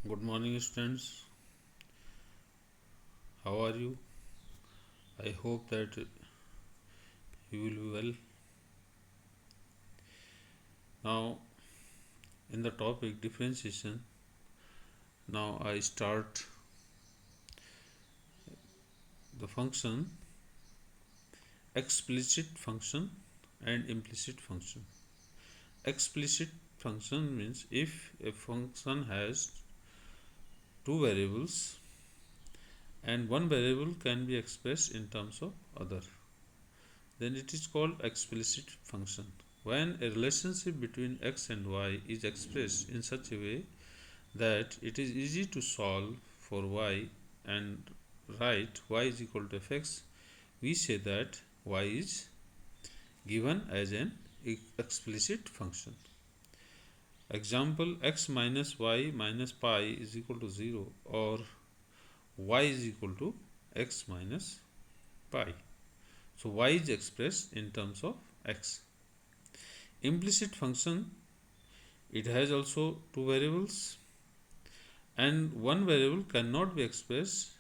Good morning, students. How are you? I hope that you will be well. Now, in the topic differentiation, now I start the function explicit function and implicit function. Explicit function means if a function has two variables and one variable can be expressed in terms of other, then it is called explicit function. When a relationship between x and y is expressed in such a way that it is easy to solve for y and write y is equal to fx, we say that y is given as an explicit function. Example, x minus y minus pi is equal to 0, or y is equal to x minus pi. So y is expressed in terms of x. Implicit function, it has also two variables and one variable cannot be expressed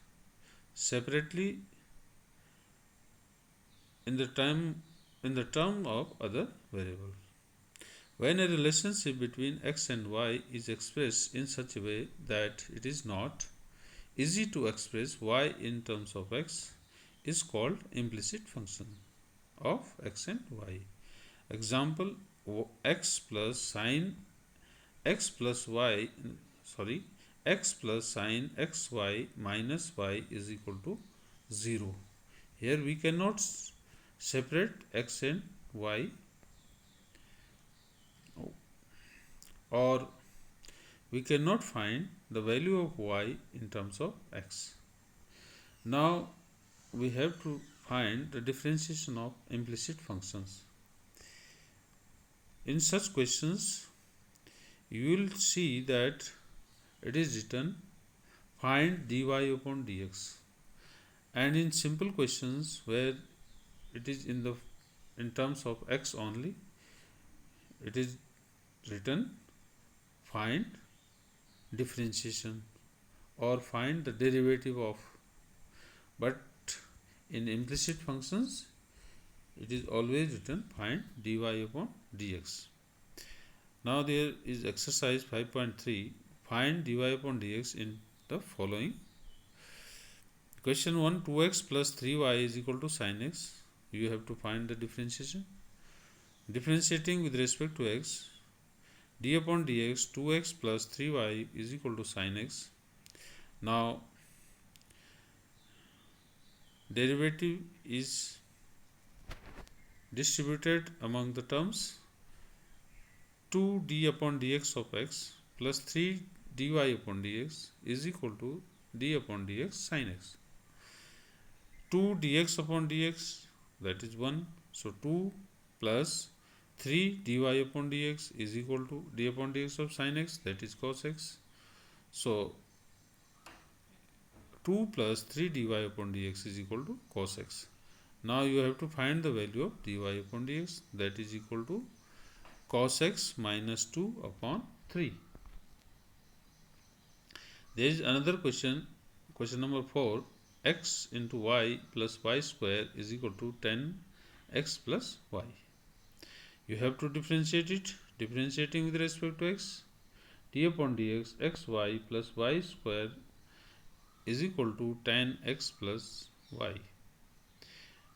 separately in the term of other variable. When a relationship between x and y is expressed in such a way that it is not easy to express y in terms of x, is called implicit function of x and y. Example, x plus sine x plus y x plus sine xy minus y is equal to 0. Here we cannot separate x and y, or we cannot find the value of y in terms of x. Now we have to find the differentiation of implicit functions. In such questions, you will see that it is written find dy upon dx, and in simple questions where it is in terms of x only, it is written find differentiation or find the derivative of. But in implicit functions, it is always written find dy upon dx. Now there is exercise 5.3, find dy upon dx in the following. Question 1, 2x plus 3y is equal to sin x. You have to find the differentiation. Differentiating with respect to x, d upon dx 2x plus 3y is equal to sin x. Now derivative is distributed among the terms. 2d upon dx of x plus 3 dy upon dx is equal to d upon dx sin x. 2 dx upon dx, that is 1. So 2 plus 3 dy upon dx is equal to d upon dx of sin x, that is cos x. So 2 plus 3 dy upon dx is equal to cos x. Now you have to find the value of dy upon dx, that is equal to cos x minus 2 upon 3. There is another question, question number 4, x into y plus y square is equal to 10x plus y. You have to differentiate it. Differentiating with respect to x, d upon dx xy plus y square is equal to 10x plus y.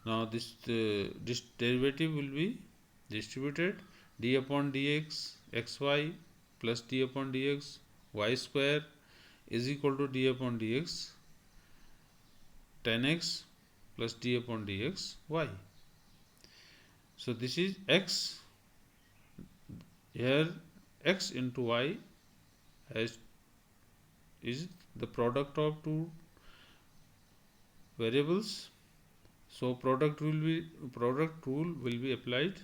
Now this derivative will be distributed. D upon dx xy plus d upon dx y square is equal to d upon dx 10x plus d upon dx y. So this is x. Here x into y is the product of two variables. So product rule will be applied.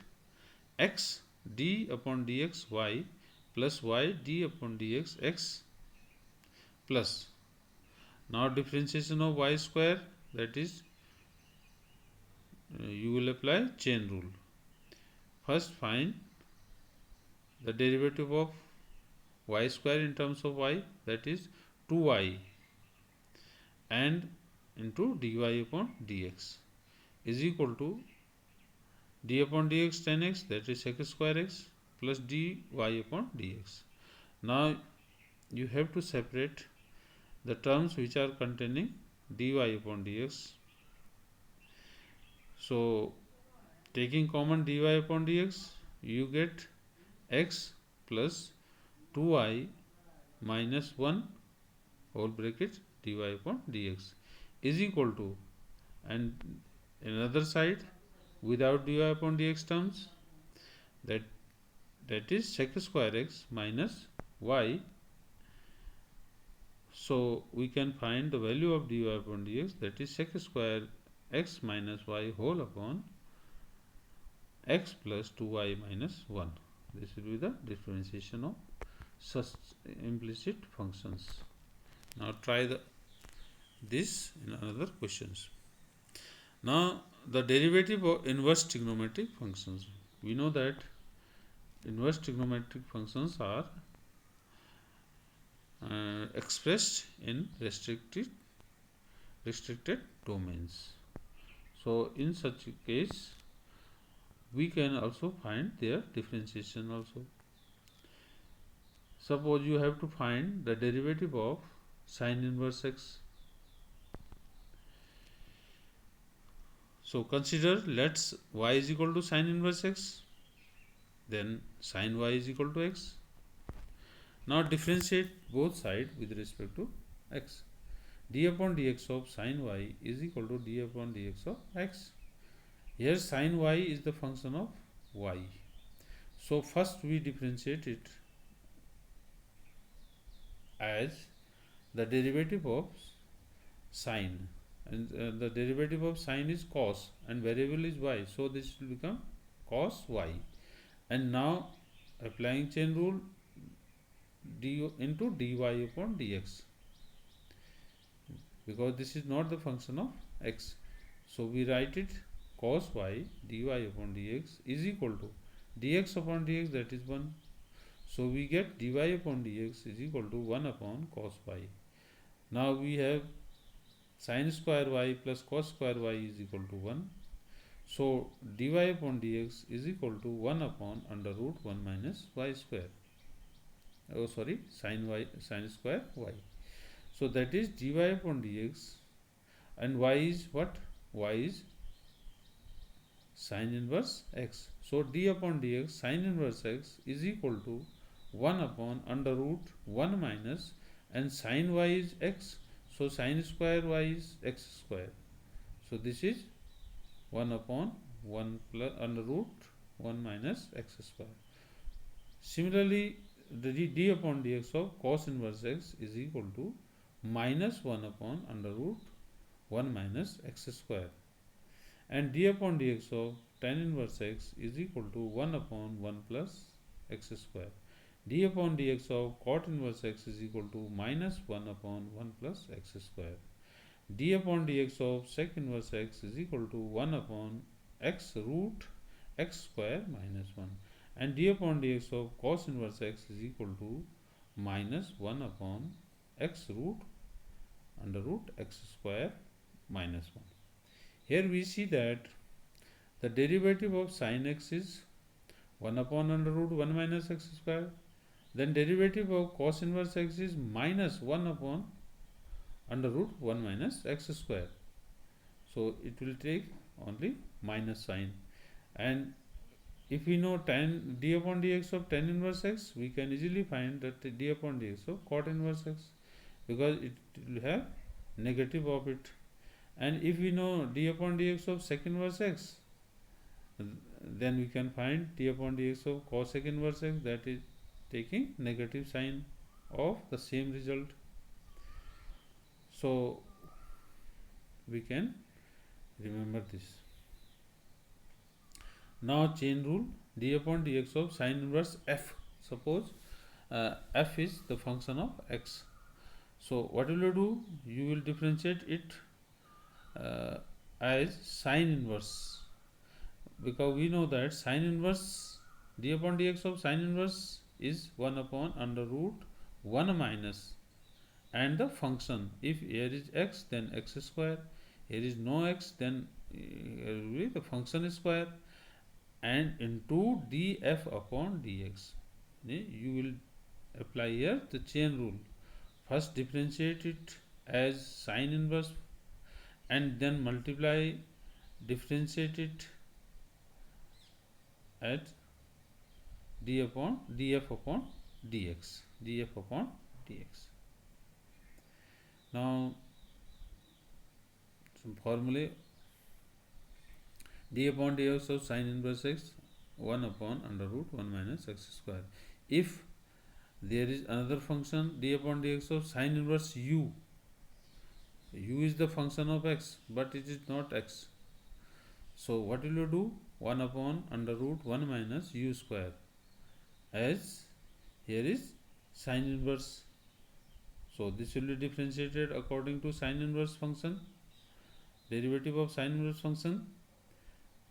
X d upon dx y plus y d upon dx x plus. Now differentiation of y square, that is you will apply chain rule. First find the derivative of y square in terms of y, that is 2y, and into dy upon dx is equal to d upon dx tan x, that is sec square x, plus dy upon dx. Now you have to separate the terms which are containing dy upon dx. So taking common dy upon dx, you get x plus 2y minus 1 whole bracket dy upon dx is equal to, and another side without dy upon dx terms, that is sec square x minus y. So we can find the value of dy upon dx, that is sec square x minus y whole upon x plus 2y minus 1. This will be the differentiation of such implicit functions. Now try this in another questions. Now the derivative of inverse trigonometric functions. We know that inverse trigonometric functions are expressed in restricted domains. So in such a case, we can also find their differentiation also. Suppose you have to find the derivative of sine inverse x. So consider, let's y is equal to sine inverse x, then sine y is equal to x. Now differentiate both sides with respect to x. D upon dx of sine y is equal to d upon dx of x. Here sine y is the function of y. So first we differentiate it as the derivative of sine, and the derivative of sine is cos and variable is y, so this will become cos y. And now applying chain rule, d into dy upon dx, because this is not the function of x, so we write it cos y dy upon dx is equal to dx upon dx, that is 1. So we get dy upon dx is equal to 1 upon cos y. Now we have sin square y plus cos square y is equal to 1. So dy upon dx is equal to 1 upon under root 1 minus y square. Oh sorry, sin square y. So that is dy upon dx, and y is what? Y is sin inverse x. So d upon dx sin inverse x is equal to 1 upon under root 1 minus, and sin y is x, so sin square y is x square. So this is 1 upon 1 plus under root 1 minus x square. Similarly, the d upon dx of cos inverse x is equal to minus 1 upon under root 1 minus x square, and d upon dx of tan inverse x is equal to 1 upon 1 plus x square. D upon dx of cot inverse x is equal to minus 1 upon 1 plus x square. D upon dx of sec inverse x is equal to 1 upon x root x square minus 1, and d upon dx of cos inverse x is equal to minus 1 upon x root under root x square minus 1. Here we see that the derivative of sin x is 1 upon under root 1 minus x square. Then derivative of cos inverse x is minus 1 upon under root 1 minus x square. So it will take only minus sign. And if we know tan d upon dx of tan inverse x, we can easily find that d upon dx of cot inverse x, because it will have negative of it. And if we know d upon dx of sec inverse x, then we can find d upon dx of cosec inverse x, that is taking negative sign of the same result. So we can remember this. Now chain rule, d upon dx of sin inverse f. Suppose f is the function of x. So what will you do? You will differentiate it as sin inverse, because we know that sin inverse, d upon dx of sin inverse is 1 upon under root 1 minus, and the function, if here is x then x square, here is no x then here will be the function square, and into df upon dx. You will apply here the chain rule. First differentiate it as sine inverse and then multiply, differentiate it at df upon dx. Now some formulae: d upon dx of sine inverse x 1 upon under root 1 minus x square. If there is another function d upon dx of sine inverse u is the function of x but it is not x, so what will you do? 1 upon under root 1 minus u square, as here is sine inverse, so this will be differentiated according to sine inverse function, derivative of sine inverse function,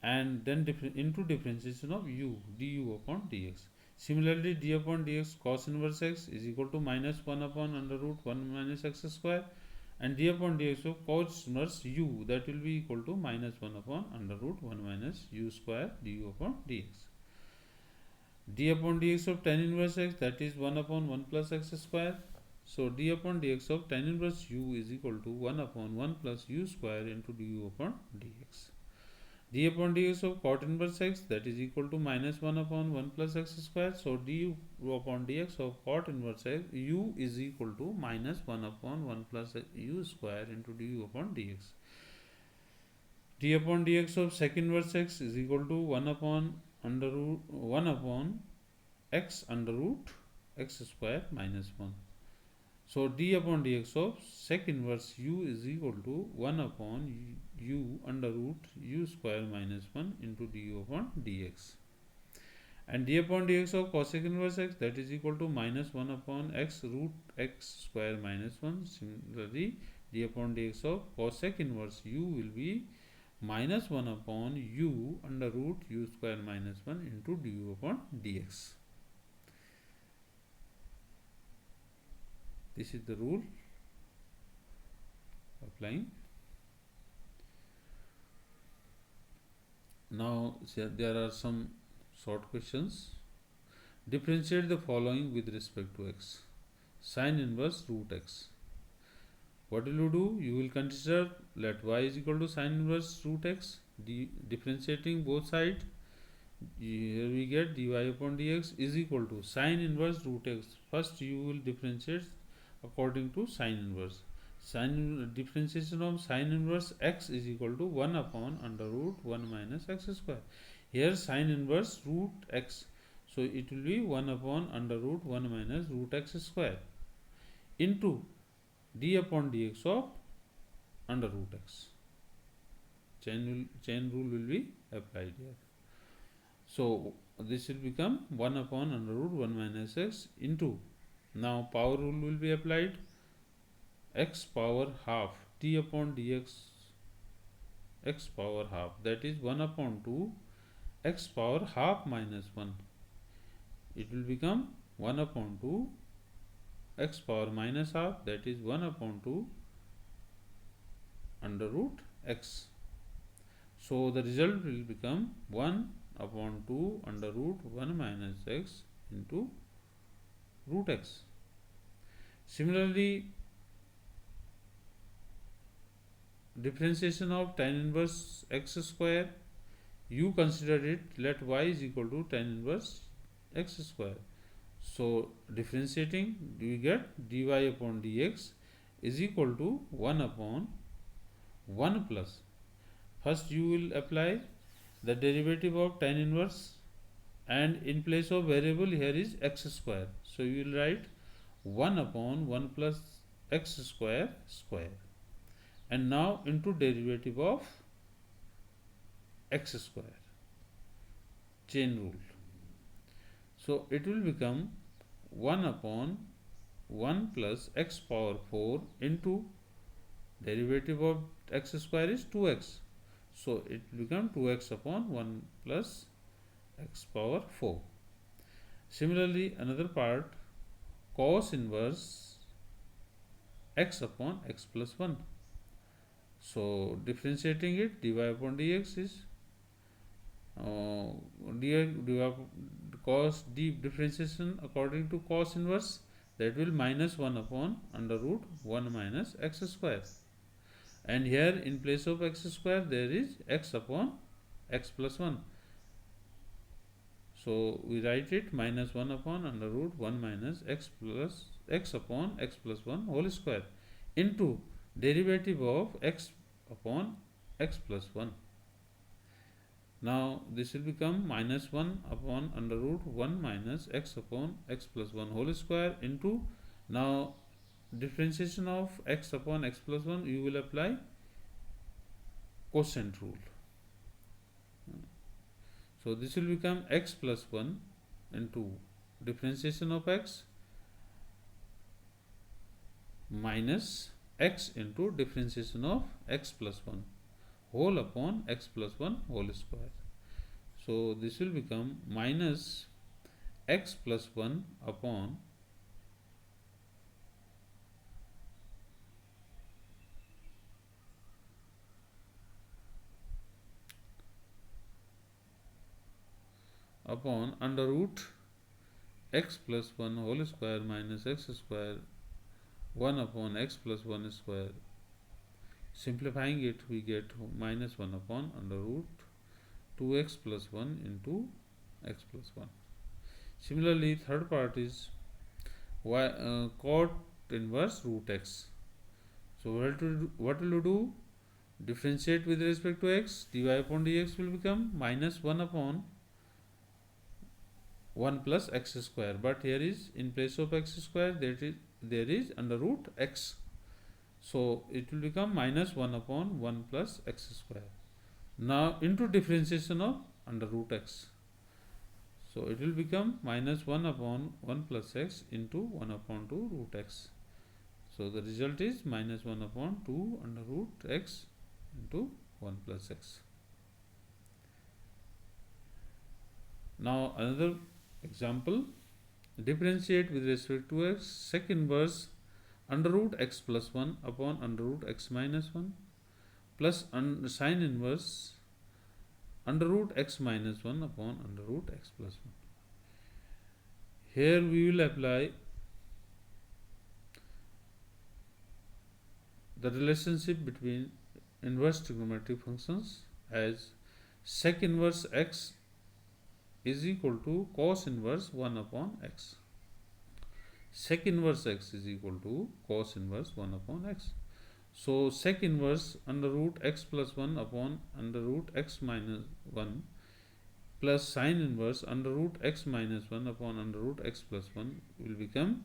and then into differentiation of u, du upon dx. Similarly, d upon dx cos inverse x is equal to minus 1 upon under root 1 minus x square, and d upon dx of cos inverse u, that will be equal to minus 1 upon under root 1 minus u square du upon dx. D upon dx of tan inverse x, that is 1 upon 1 plus x square. So d upon dx of tan inverse u is equal to 1 upon 1 plus u square into du upon dx. D upon dx of cot inverse x, that is equal to minus 1 upon 1 plus x square. So du upon dx of cot inverse x u is equal to minus 1 upon 1 plus u square into du upon dx. D upon dx of sec inverse x is equal to 1 upon under root 1 upon x under root x square minus 1. So d upon dx of sec inverse u is equal to 1 upon u under root u square minus 1 into du upon dx. And d upon dx of cosec inverse x, that is equal to minus 1 upon x root x square minus 1. Similarly, d upon dx of cosec inverse u will be minus 1 upon u under root u square minus 1 into du upon dx. This is the rule applying. Now there are some short questions. Differentiate the following with respect to x. Sine inverse root x. What will you do? You will consider let y is equal to sine inverse root x, differentiating both sides. Here we get dy upon dx is equal to sine inverse root x. First you will differentiate according to sine inverse. Differentiation of sine inverse x is equal to 1 upon under root 1 minus x square. Here sine inverse root x, so it will be 1 upon under root 1 minus root x square into d upon dx of under root x. Chain rule will be applied here. So this will become 1 upon under root 1 minus x into, now power rule will be applied, x power half d upon dx x power half, that is 1 upon 2 x power half minus 1. It will become 1 upon 2 x power minus half, that is 1 upon 2 under root x. So the result will become 1 upon 2 under root 1 minus x into root x. Similarly, differentiation of tan inverse x square, you consider it, let y is equal to tan inverse x square. So differentiating, we get dy upon dx is equal to 1 upon 1 plus. First you will apply the derivative of tan inverse, and in place of variable here is x square. So you will write 1 upon 1 plus x square square, and now into derivative of x square, chain rule. So it will become 1 upon 1 plus x power 4 into derivative of x square is 2x. So it will become 2x upon 1 plus x power 4. Similarly, another part, cos inverse x upon x plus 1. So differentiating it, dy upon dx is cos d differentiation according to cos inverse, that will minus 1 upon under root 1 minus x square, and here in place of x square there is x upon x plus 1. So we write it minus 1 upon under root 1 minus x plus x upon x plus 1 whole square into derivative of x upon x plus 1. Now this will become minus 1 upon under root 1 minus x upon x plus 1 whole square into, now differentiation of x upon x plus 1, you will apply quotient rule. So this will become x plus 1 into differentiation of x minus x into differentiation of x plus 1 whole upon x plus 1 whole square. So this will become minus x plus 1 upon under root x plus 1 whole square minus x square 1 upon x plus 1 square. Simplifying it, we get minus 1 upon under root 2x plus 1 into x plus 1. Similarly, third part is cot inverse root x. So what will you do? Differentiate with respect to x, dy upon dx will become minus 1 upon 1 plus x square, but here is in place of x square there is under root x. So it will become minus 1 upon 1 plus x square. Now into differentiation of under root x. So it will become minus 1 upon 1 plus x into 1 upon 2 root x. So the result is minus 1 upon 2 under root x into 1 plus x. Now another example, differentiate with respect to x sec inverse under root x plus 1 upon under root x minus 1 plus sine inverse under root x minus 1 upon under root x plus 1. Here we will apply the relationship between inverse trigonometric functions as sec inverse x is equal to cos inverse 1 upon x. Sec inverse x is equal to cos inverse 1 upon x. So sec inverse under root x plus 1 upon under root x minus 1 plus sine inverse under root x minus 1 upon under root x plus 1 will become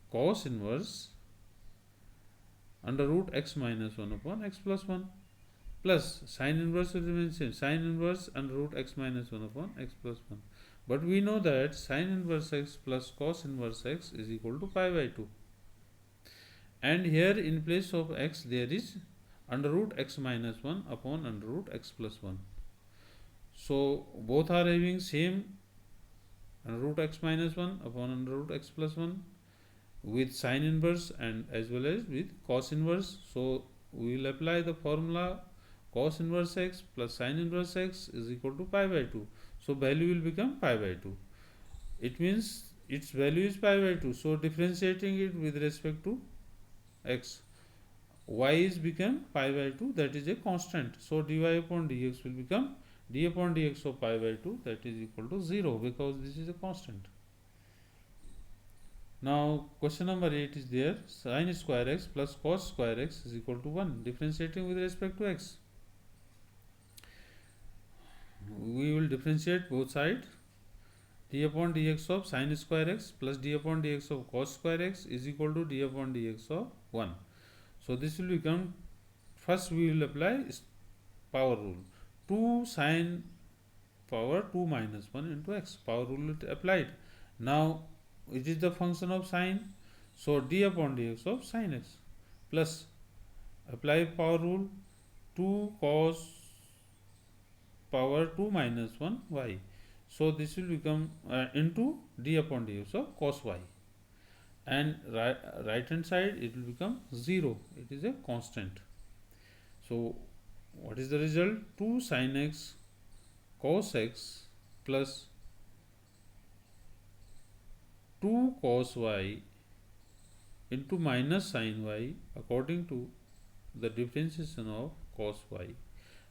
cos inverse under root x minus 1 upon x plus 1 plus sine inverse will remain same, sine inverse under root x minus 1 upon x plus 1. But we know that sine inverse x plus cos inverse x is equal to pi by 2. And here in place of x there is under root x minus 1 upon under root x plus 1. So both are having same under root x minus 1 upon under root x plus 1 with sine inverse and as well as with cos inverse. So we will apply the formula cos inverse x plus sine inverse x is equal to pi by 2. So value will become pi by 2. It means its value is pi by 2. So differentiating it with respect to x, y is become pi by 2, that is a constant. So dy upon dx will become d upon dx of pi by 2, that is equal to 0 because this is a constant. Now question number 8 is there, sin square x plus cos square x is equal to 1. Differentiating with respect to x, we will differentiate both sides. D upon dx of sin square x plus d upon dx of cos square x is equal to d upon dx of 1. So this will become, first we will apply power rule, 2 sin power 2 minus 1 into x, power rule applied. Now it is the function of sine, so d upon dx of sin x plus apply power rule 2 cos power 2 minus 1 y. So this will become into d upon dx of cos y, and right hand side it will become 0, it is a constant. So what is the result? 2 sin x cos x plus 2 cos y into minus sin y according to the differentiation of cos y.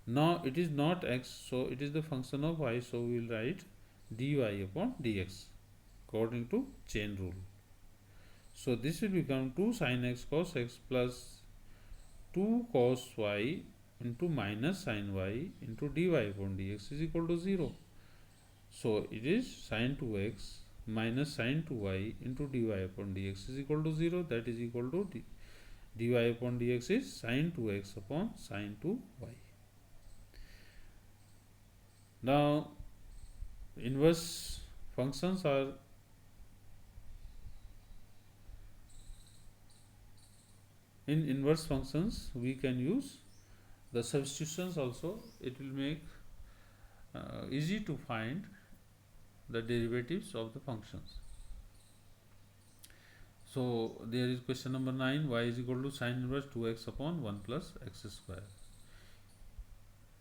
Now it is not x, so it is the function of y, so we will write dy upon dx according to chain rule. So this will become 2 sin x cos x plus 2 cos y into minus sin y into dy upon dx is equal to 0. So it is sin 2x minus sin 2y into dy upon dx is equal to 0, that is equal to dy upon dx is sin 2x upon sin 2y. Now inverse functions are in inverse functions we can use the substitutions also. It will make easy to find the derivatives of the functions. So there is question number 9, y is equal to sin inverse 2x upon 1 plus x square.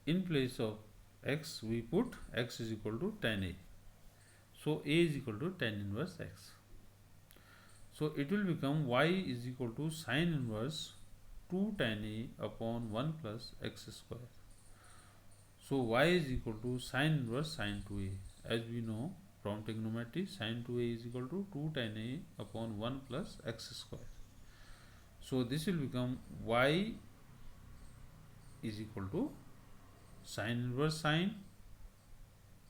In place of x we put x is equal to tan a. So a is equal to tan inverse x. So it will become y is equal to sin inverse 2 tan a upon 1 plus x square. So y is equal to sin inverse sin 2a. As we know from trigonometry, sin 2a is equal to 2 tan a upon 1 plus x square. So this will become y is equal to sin inverse sin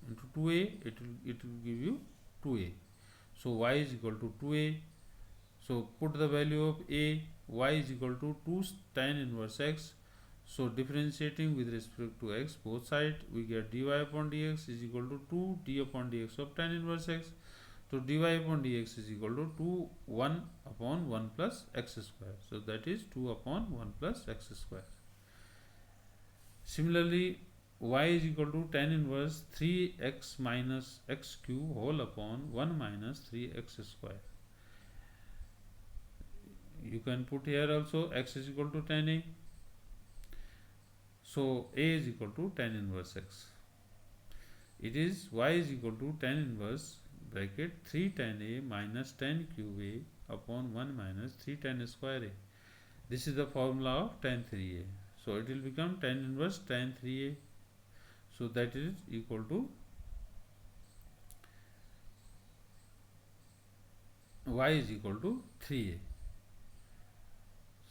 into 2a, it will give you 2a. So y is equal to 2a. So put the value of a, y is equal to 2 tan inverse x. So differentiating with respect to x both sides, we get dy upon dx is equal to 2 d upon dx of tan inverse x. So dy upon dx is equal to 2 1 upon 1 plus x square. So that is 2 upon 1 plus x square. Similarly, y is equal to tan inverse 3x minus x cube whole upon 1 minus 3x square. You can put here also x is equal to tan a. So a is equal to tan inverse x. It is y is equal to tan inverse bracket 3 tan a minus tan cube a upon 1 minus 3 tan square a. This is the formula of tan 3a. So it will become tan inverse tan 3a. So that is equal to y is equal to 3a.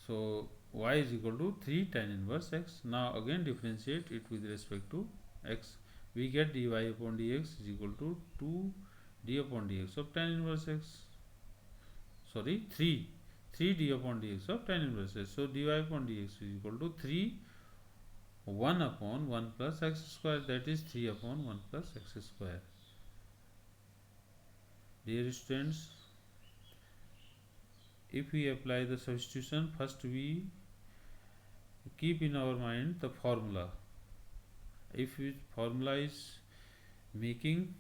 So y is equal to 3 tan inverse x. Now again differentiate it with respect to x. We get dy upon dx is equal to 2 d upon dx of tan inverse x. Sorry, 3 d upon dx of tan inverse x. So dy upon dx is equal to 3 1 upon 1 plus x square, that is 3 upon 1 plus x square. Dear students, if we apply the substitution, first we keep in our mind the formula. If formula is making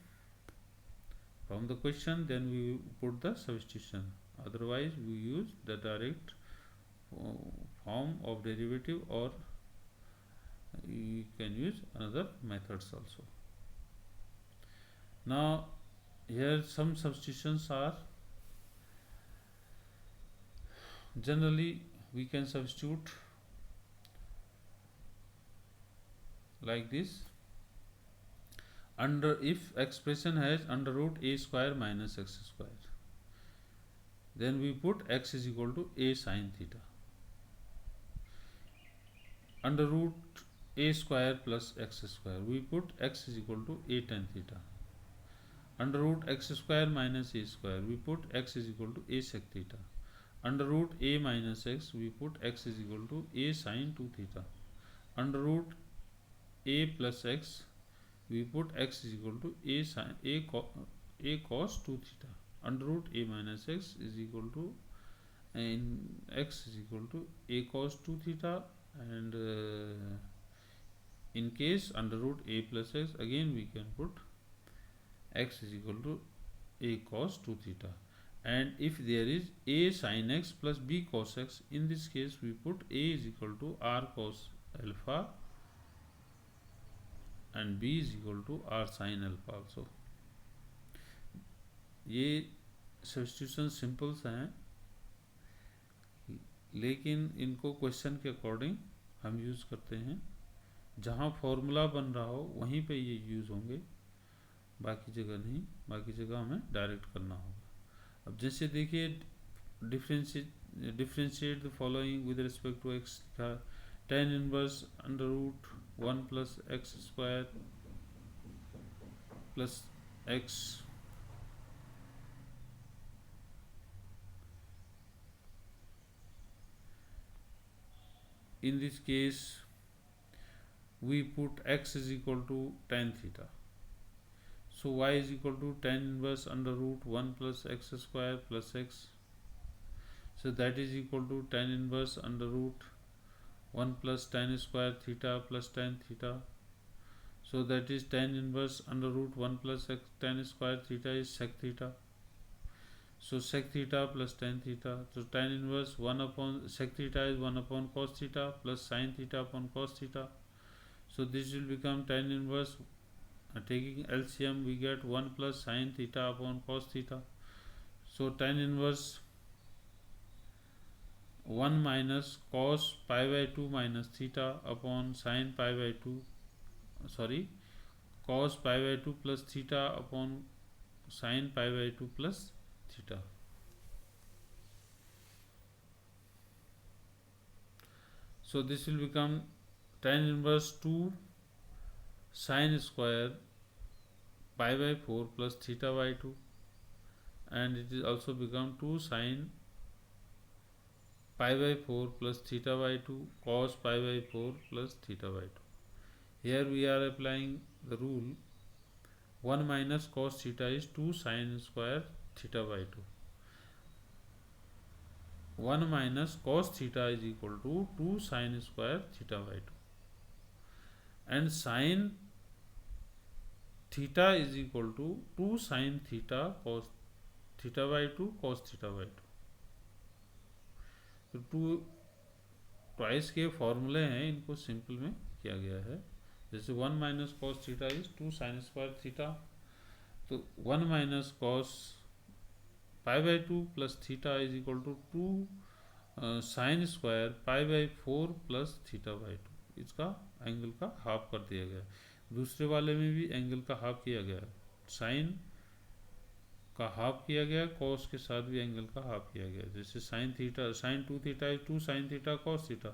from the question, then we put the substitution. Otherwise we use the direct form of derivative, or you can use another methods also. Now here some substitutions are. Generally we can substitute like this. Under, if expression has under root a square minus x square, then we put x is equal to a sin theta. Under root a square plus x square, we put x is equal to a tan theta. Under root x square minus a square, we put x is equal to a sec theta. Under root a minus x, we put x is equal to a sin 2 theta. Under root a plus x, we put x is equal to a sin a cos 2 theta. Under root a minus x is equal to, and x is equal to a cos 2 theta, and in case under root a plus x, again we can put x is equal to a cos 2 theta. And if there is a sin x plus b cos x, in this case we put a is equal to r cos alpha and b is equal to r sin alpha also. ये substitution symbols हैं, लेकिन इनको question के according हम use करते हैं। जहाँ formula बन रहा हो वहीं पे ये यूज़ होंगे, बाकी जगह नहीं। बाकी जगह हमें डायरेक्ट करना होगा। अब जैसे देखिए differentiate the following with respect to X लिखा, tan inverse under root 1 plus X square plus X in this case we put x is equal to tan theta, so y is equal to tan inverse under root 1 plus x square plus x, so that is equal to tan inverse under root 1 plus tan square theta plus tan theta, so that is tan inverse under root 1 plus x tan square theta is sec theta, so sec theta plus tan theta, so tan inverse 1 upon sec theta is 1 upon cos theta plus sin theta upon cos theta, so this will become tan inverse, taking LCM we get 1 plus sin theta upon cos theta, so tan inverse 1 minus cos pi by 2 minus theta upon sin pi by 2, cos pi by 2 plus theta upon sin pi by 2 plus theta. So this will become tan inverse 2 sin square pi by 4 plus theta by 2, and it is also become 2 sin pi by 4 plus theta by 2 cos pi by 4 plus theta by 2. Here we are applying the rule 1 minus cos theta is 2 sin square theta by 2. 1 minus cos theta is equal to 2 sin square theta by 2, and sin theta is equal to 2 sin theta cos theta by 2 cos theta by 2. तो twice के फॉर्मूले हैं, इनको simple में किया गया है। जैसे 1 minus cos theta is 2 sine square theta, तो 1 minus cos pi by 2 plus theta is equal to 2 sine square pi by 4 plus theta by 2। इसका एंगल का हाफ कर दिया गया। दूसरे वाले में भी एंगल का हाफ किया गया, साइन का हाफ किया गया, कॉस के साथ भी एंगल का हाफ किया गया। जैसे sine theta, sine 2 theta is 2 sine theta cos theta,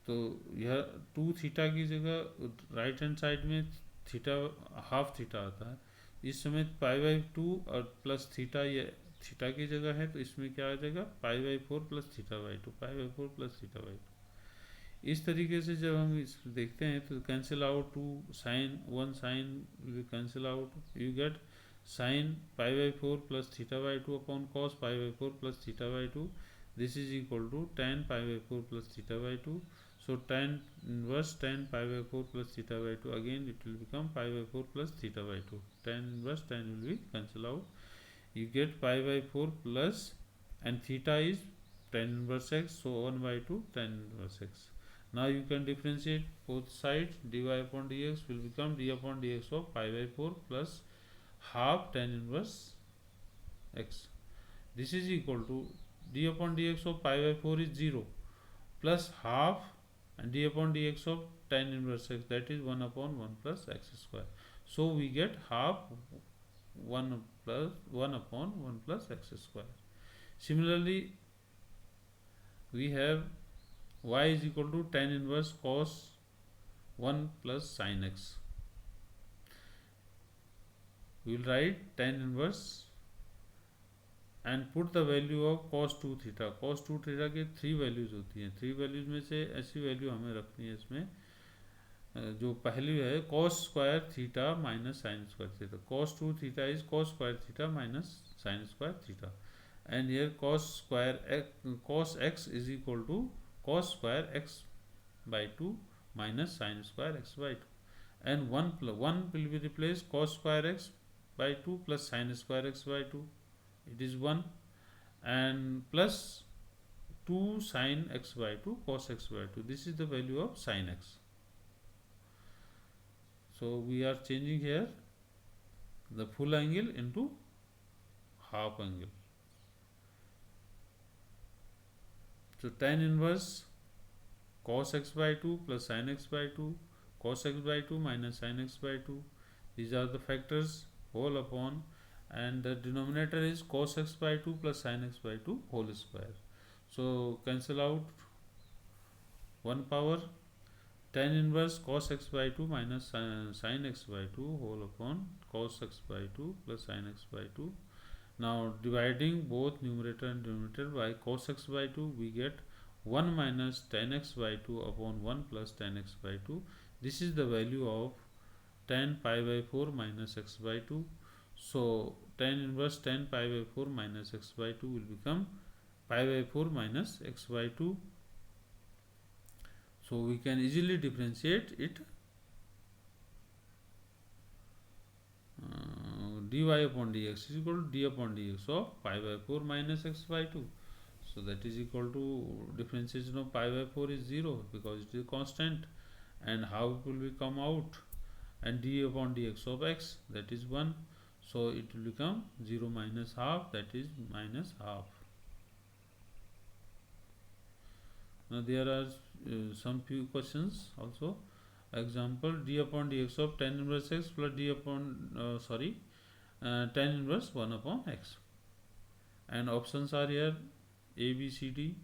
तो यह 2 थीटा की जगह राइट हैंड साइड में थीटा हाफ थीटा आता है। इस समय पाई बाई 2 और प्लस थीटा, ये थीटा की जगह है, तो इसमें क्या आ जाएगा पाई by 4 plus theta by 2, pi by 4 plus theta by 2। इस तरीके से जब हम इस देखते हैं तो cancel out 2 sine 1 sine will cancel out, you get sine pi by 4 plus theta by 2 upon cos pi by 4 plus theta by 2, this is equal to tan pi by 4 plus theta by 2। So tan inverse tan pi by 4 plus theta by 2, again it will become pi by 4 plus theta by 2. Tan inverse tan will be cancel out, you get pi by 4 plus, and theta is tan inverse x, so 1 by 2 tan inverse x. Now you can differentiate both sides, dy upon dx will become d upon dx of pi by 4 plus half tan inverse x. This is equal to d upon dx of pi by 4 is 0 plus half and d upon dx of tan inverse x, that is 1 upon 1 plus x square. So we get half 1 plus 1 upon 1 plus x square. Similarly, we have y is equal to tan inverse cos 1 plus sin x. We will write tan inverse and put the value of cos 2 theta. cos 2 theta के 3 values होती हैं। 3 values में से ऐसी value हमें रखनी है इसमें। जो पहली है cos square theta minus sine square theta, cos 2 theta is cos square theta minus sine square theta, and here cos x is equal to cos square x by 2 minus sin square x by 2, and 1 will be replaced cos square x by 2 plus sin square x by 2, it is 1, and plus 2 sin x by 2 cos x by 2, this is the value of sin x. So we are changing here the full angle into half angle. So tan inverse cos x by 2 plus sin x by 2, cos x by 2 minus sin x by 2, these are the factors, whole upon, and the denominator is cos x by 2 plus sin x by 2 whole square. So cancel out one power, tan inverse cos x by 2 minus sin x by 2 whole upon cos x by 2 plus sin x by 2. Now dividing both numerator and denominator by cos x by 2, we get 1 minus tan x by 2 upon 1 plus tan x by 2. This is the value of tan pi by 4 minus x by 2. So tan inverse tan pi by 4 minus x by 2 will become pi by 4 minus x by 2. So we can easily differentiate it, dy upon dx is equal to d upon dx of pi by 4 minus x by 2. So that is equal to, differentiation of pi by 4 is 0 because it is constant, and how it will come out, and d upon dx of x, that is 1. So it will become 0 minus half, that is minus half. Now there are some few questions also. Example, d upon dx of tan inverse x plus d upon tan inverse 1 upon x, and options are here a, b, c, d.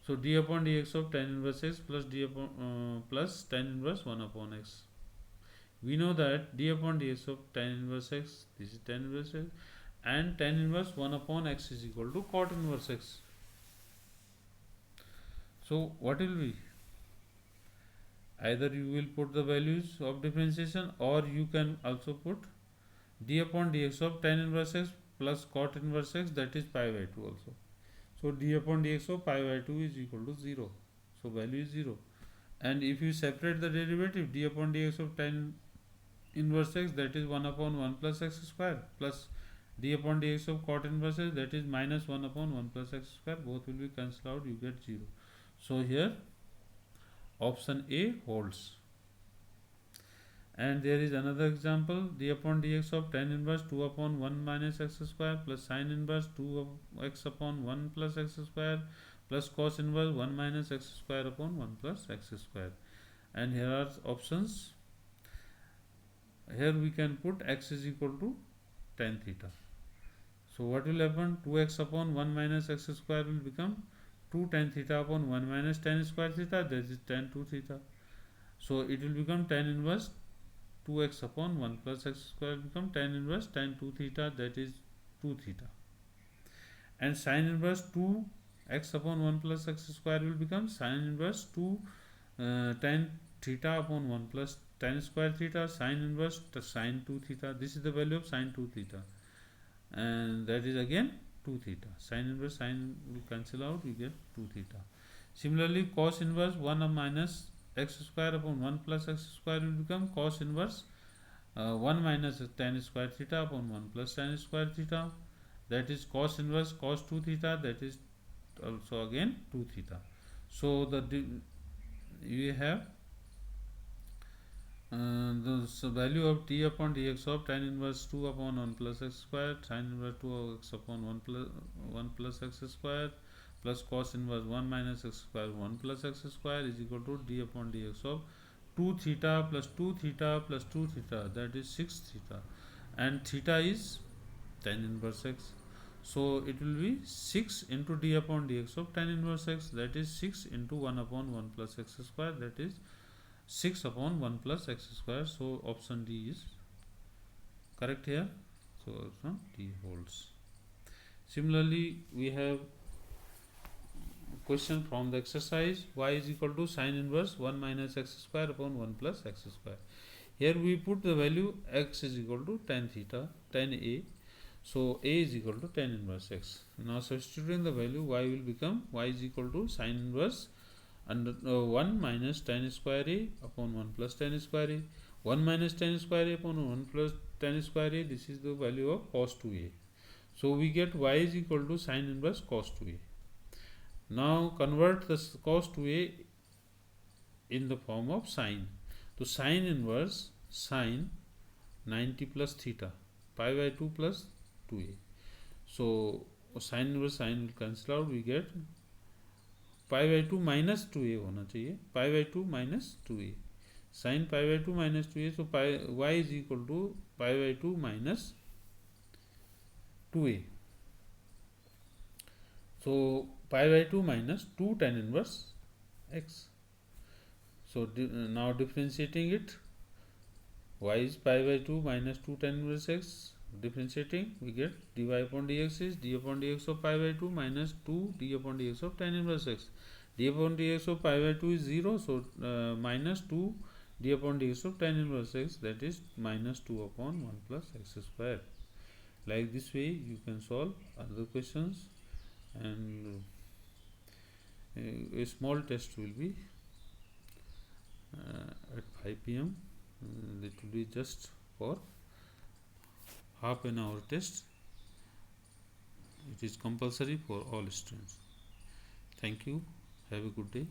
So d upon dx of tan inverse x plus d upon plus tan inverse 1 upon x. We know that d upon dx of tan inverse x, this is tan inverse x, and tan inverse 1 upon x is equal to cot inverse x. So what will be? Either you will put the values of differentiation, or you can also put d upon dx of tan inverse x plus cot inverse x, that is pi by 2 also. So d upon dx of pi by 2 is equal to 0. So value is 0. And if you separate the derivative, d upon dx of tan inverse x, that is 1 upon 1 plus x square, plus d upon dx of cot inverse x, that is minus 1 upon 1 plus x square. Both will be cancelled out, you get 0. So here option A holds. And there is another example, d upon dx of tan inverse 2 upon 1 minus x square plus sin inverse 2 of x upon 1 plus x square plus cos inverse 1 minus x square upon 1 plus x square. And here are options. Here we can put x is equal to tan theta. So what will happen? 2x upon 1 minus x square will become 2 tan theta upon 1 minus tan square theta, that is tan 2 theta. So it will become tan inverse 2x upon 1 plus x square will become tan inverse tan 2 theta, that is 2 theta. And sin inverse 2 x upon 1 plus x square will become sin inverse 2 tan theta upon 1 plus tan square theta, sin inverse sin 2 theta. This is the value of sin 2 theta, and that is again 2 theta. Sin inverse sin will cancel out, you get 2 theta. Similarly, cos inverse 1 minus x square upon 1 plus x square will become cos inverse 1 minus tan square theta upon 1 plus tan square theta, that is cos inverse cos 2 theta, that is also again 2 theta. So we have the value of d upon dx of tan inverse 2 upon 1 plus x square, sin inverse 2 of x upon 1 plus x square plus cos inverse 1 minus x square 1 plus x square is equal to d upon dx of 2 theta plus 2 theta plus 2 theta, that is 6 theta, and theta is tan inverse x. So it will be 6 into d upon dx of tan inverse x, that is 6 into 1 upon 1 plus x square, that is 6 upon 1 plus x square. So option D is correct here. So option D holds. Similarly, we have question from the exercise, y is equal to sin inverse 1 minus x square upon 1 plus x square. Here we put the value x is equal to tan theta, tan A. So A is equal to tan inverse x. Now substituting the value, y will become y is equal to sin inverse under 1 minus tan square A upon 1 plus tan square A, 1 minus tan square A upon 1 plus tan square a, this is the value of cos 2a. So we get y is equal to sin inverse cos 2a. Now convert the cos 2a in the form of sine. So sin inverse sin 90 plus theta pi by 2 plus 2a. So sin inverse sin will cancel out, we get pi by 2 minus 2a होना चाहिए, pi by 2 minus 2a, sin pi by 2 minus 2a. So pi y is equal to pi by 2 minus 2a. So pi by 2 minus 2 tan inverse x. So now differentiating it, y is pi by 2 minus 2 tan inverse x. Differentiating, we get dy upon dx is d upon dx of pi by 2 minus 2 d upon dx of tan inverse x. D upon dx of pi by 2 is 0, so minus 2 d upon dx of tan inverse x, that is minus 2 upon 1 plus x square. Like this way you can solve other questions, and a small test will be at 5 p.m. It will be just for half an hour test. It is compulsory for all students. Thank you. Have a good day.